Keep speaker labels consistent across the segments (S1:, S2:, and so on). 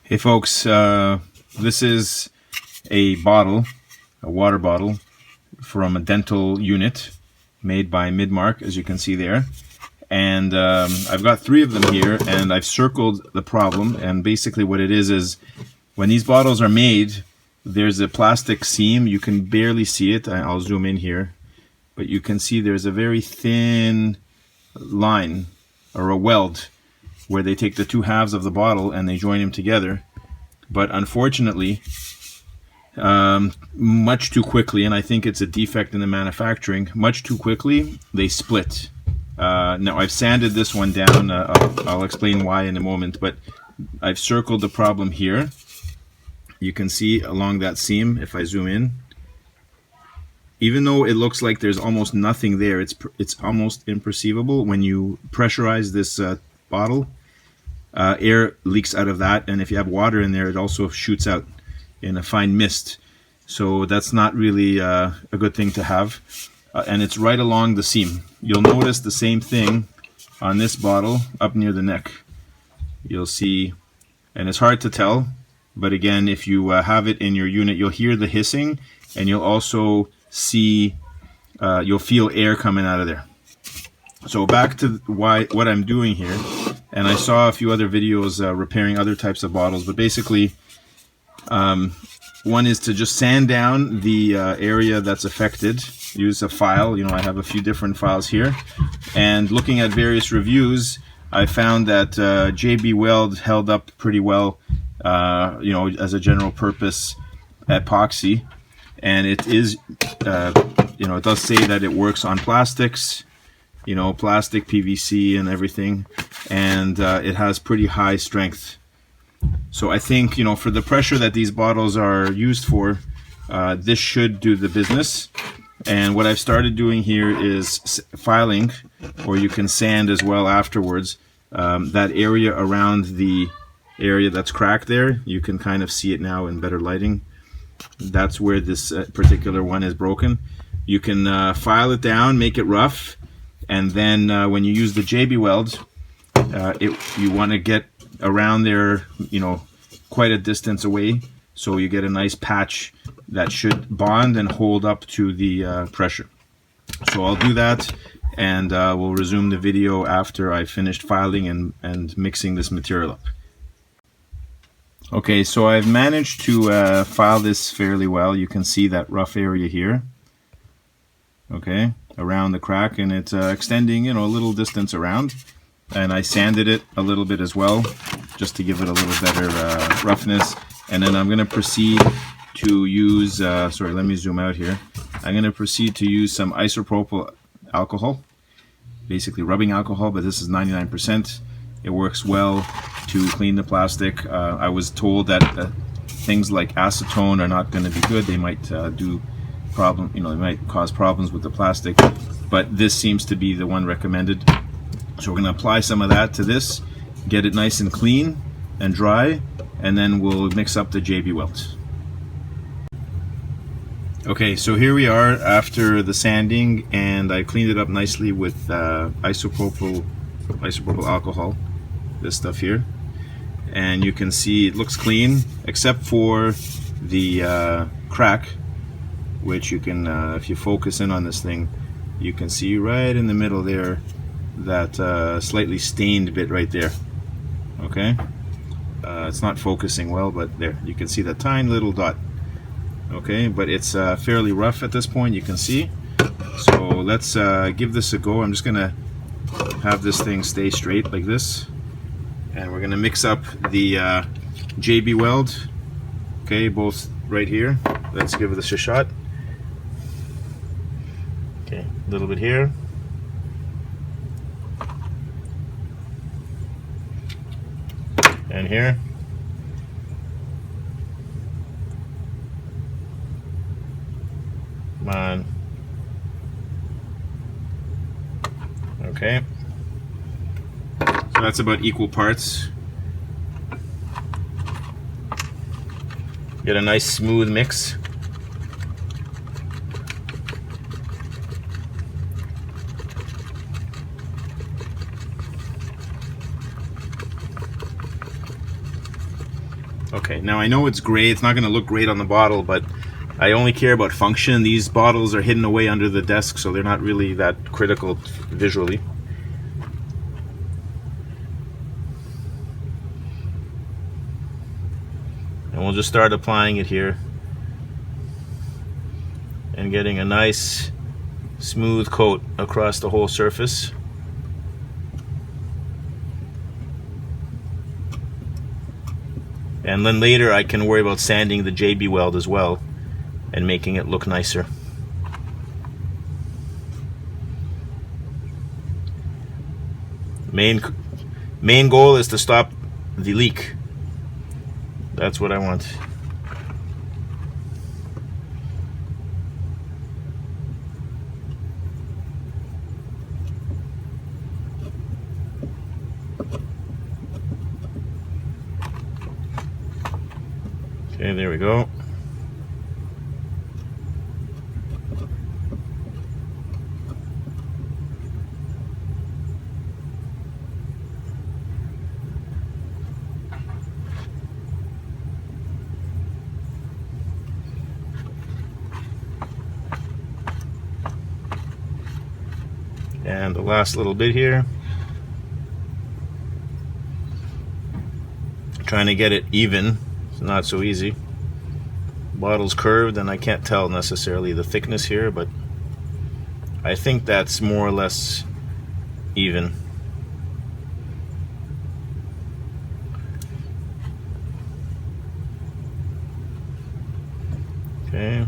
S1: Hey folks, this is a bottle, a water bottle from a dental unit made by Midmark, as you can see there. And I've got 3 of them here, and I've circled the problem. And basically what it is when these bottles are made, there's a plastic seam. You can barely see it. I'll zoom in here. But you can see there's a very thin line, or a weld, where they take the 2 halves of the bottle and they join them together. But unfortunately, much too quickly, and I think it's a defect in the manufacturing, much too quickly, they split. Now, I've sanded this one down. I'll explain why in a moment, but I've circled the problem here. You can see along that seam, if I zoom in, even though it looks like there's almost nothing there, it's almost imperceivable. When you pressurize this bottle, air leaks out of that, and if you have water in there, it also shoots out in a fine mist. So that's not really a good thing to have. And it's right along the seam. You'll notice the same thing on this bottle up near the neck. You'll see, and it's hard to tell, but again, if you have it in your unit, you'll hear the hissing, and you'll also see, you'll feel air coming out of there. So back to what I'm doing here, and I saw a few other videos repairing other types of bottles, but basically one is to just sand down the area that's affected. Use a file. I have a few different files here, and looking at various reviews, I found that JB Weld held up pretty well, as a general purpose epoxy, and it is, it does say that it works on plastics, plastic, PVC, and everything, and it has pretty high strength. So I think, for the pressure that these bottles are used for, this should do the business. And what I've started doing here is filing, or you can sand as well afterwards, that area around the area that's cracked there. You can kind of see it now in better lighting. That's where this particular one is broken. You can file it down, make it rough, and then when you use the JB Weld, you want to get around there, quite a distance away, so you get a nice patch that should bond and hold up to the pressure. So I'll do that, and we'll resume the video after I finished filing and mixing this material up. Okay, so I've managed to file this fairly well. You can see that rough area here, okay, around the crack, and it's extending, a little distance around. And I sanded it a little bit as well, just to give it a little better roughness. And then I'm going to proceed to use, sorry, let me zoom out here. I'm going to proceed to use some isopropyl alcohol, basically rubbing alcohol, but this is 99%. It works well to clean the plastic. I was told that things like acetone are not going to be good. They might they might cause problems with the plastic, but this seems to be the one recommended. So we're going to apply some of that to this, get it nice and clean and dry, and then we'll mix up the JB Weld. Okay, so here we are after the sanding, and I cleaned it up nicely with isopropyl alcohol, this stuff here. And you can see it looks clean, except for the crack, which you can, if you focus in on this thing, you can see right in the middle there, that slightly stained bit right there. Okay, it's not focusing well, but there you can see that tiny little dot. Okay, but it's fairly rough at this point, you can see. So let's give this a go. I'm just gonna have this thing stay straight like this, and we're gonna mix up the JB Weld. Okay, both right here. Let's give this a shot. Okay, a little bit here. And here. Come on. Okay. So that's about equal parts. Get a nice smooth mix. Okay, now I know it's gray, it's not going to look great on the bottle, but I only care about function. These bottles are hidden away under the desk, so they're not really that critical visually. And we'll just start applying it here and getting a nice smooth coat across the whole surface. And then later I can worry about sanding the JB Weld as well and making it look nicer. Main goal is to stop the leak. That's what I want. Okay, there we go. And the last little bit here. Trying to get it even. It's not so easy. Bottle's curved and I can't tell necessarily the thickness here, but I think that's more or less even. Okay.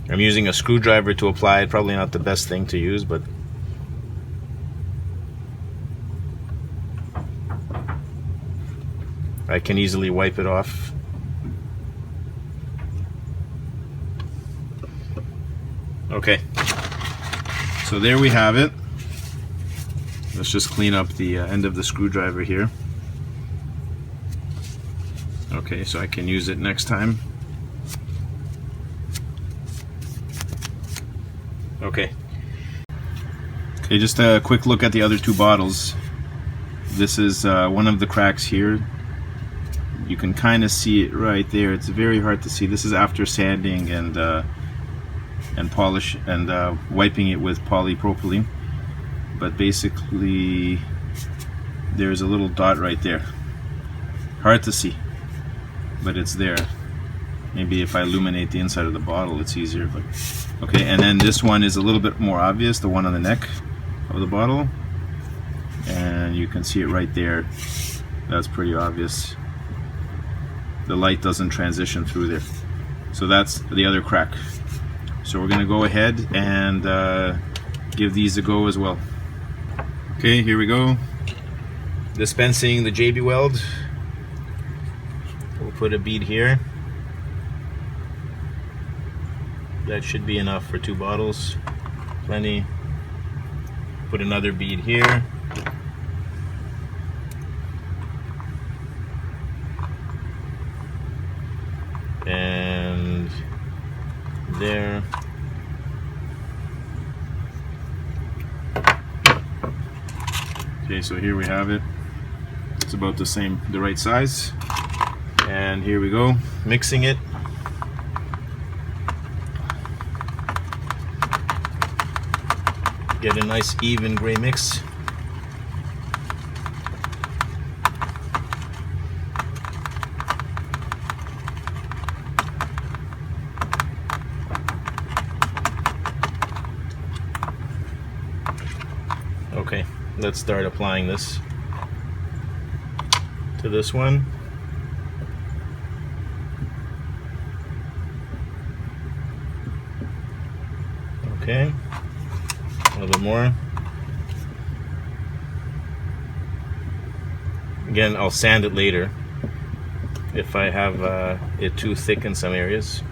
S1: I'm using a screwdriver to apply it, probably not the best thing to use, but I can easily wipe it off. Okay, so there we have it. Let's just clean up the end of the screwdriver here. Okay, so I can use it next time. Okay, just a quick look at the other two bottles. This is one of the cracks here. You can kind of see it right there. It's very hard to see. This is after sanding and polish and wiping it with polypropylene. But basically, there's a little dot right there. Hard to see, but it's there. Maybe if I illuminate the inside of the bottle, it's easier. But okay, and then this one is a little bit more obvious, the one on the neck of the bottle, and you can see it right there. That's pretty obvious. The light doesn't transition through there. So that's the other crack. So we're gonna go ahead and give these a go as well. Okay, here we go. Dispensing the JB Weld. We'll put a bead here. That should be enough for 2 bottles. Plenty. Put another bead here. And there. Okay, so here we have it. It's about the right size. And here we go, mixing it. Get a nice even gray mix. Okay, let's start applying this to this one. Okay, a little bit more. Again, I'll sand it later if I have it too thick in some areas.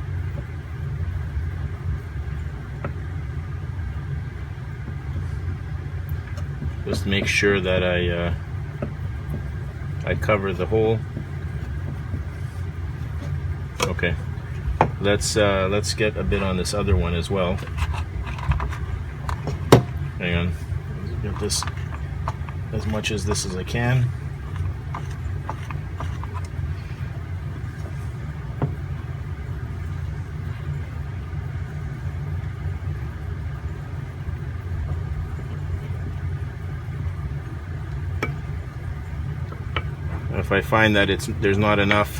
S1: Just make sure that I cover the hole. Okay, let's get a bit on this other one as well. Hang on, let's get this as much as this as I can. If I find that there's not enough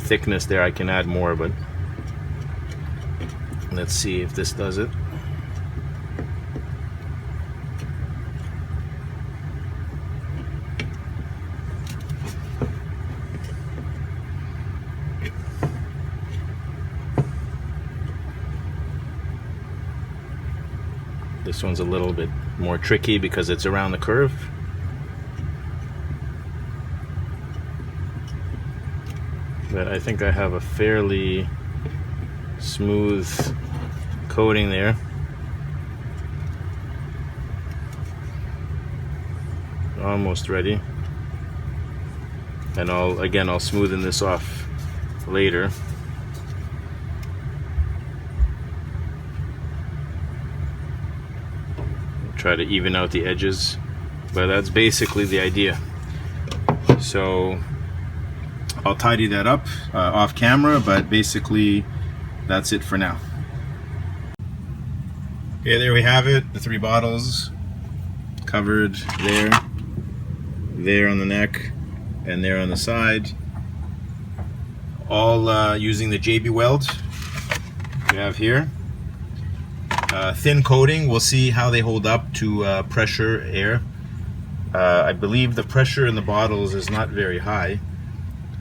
S1: thickness there, I can add more, but let's see if this does it. This one's a little bit more tricky because it's around the curve. But I think I have a fairly smooth coating there. Almost ready. And I'll smoothen this off later. Try to even out the edges, but that's basically the idea. So I'll tidy that up off camera, but basically that's it for now. Okay, there we have it, the 3 bottles covered there on the neck, and there on the side, all using the JB Weld we have here. Thin coating, we'll see how they hold up to pressure, air. I believe the pressure in the bottles is not very high,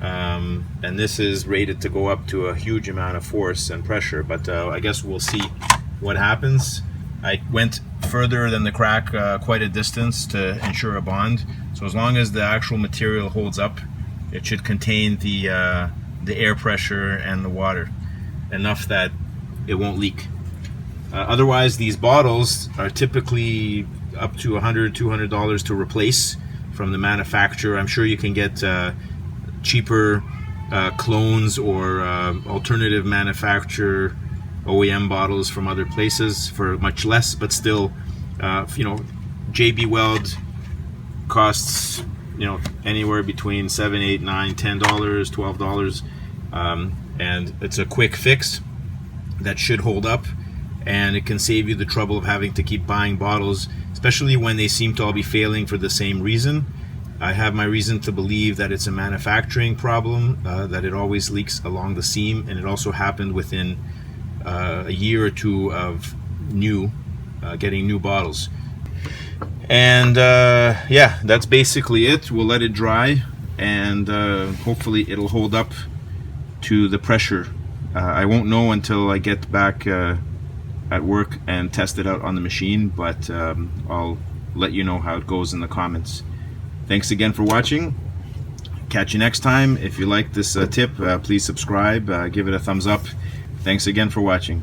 S1: and this is rated to go up to a huge amount of force and pressure, but I guess we'll see what happens. I went further than the crack quite a distance to ensure a bond, so as long as the actual material holds up, it should contain the air pressure and the water enough that it won't leak. Otherwise, these bottles are typically up to $100–200 to replace from the manufacturer. I'm sure you can get cheaper clones or alternative manufacturer OEM bottles from other places for much less, but still, you know, JB Weld costs, you know, anywhere between $7, $8, $9, $10, $12, and it's a quick fix that should hold up. And it can save you the trouble of having to keep buying bottles, especially when they seem to all be failing for the same reason. I have my reason to believe that it's a manufacturing problem, that it always leaks along the seam, and it also happened within a year or two of getting new bottles. And yeah, that's basically it. We'll let it dry, and hopefully it'll hold up to the pressure. I won't know until I get back at work and test it out on the machine, but I'll let you know how it goes in the comments. Thanks again for watching. Catch you next time. If you like this tip, please subscribe, give it a thumbs up. Thanks again for watching.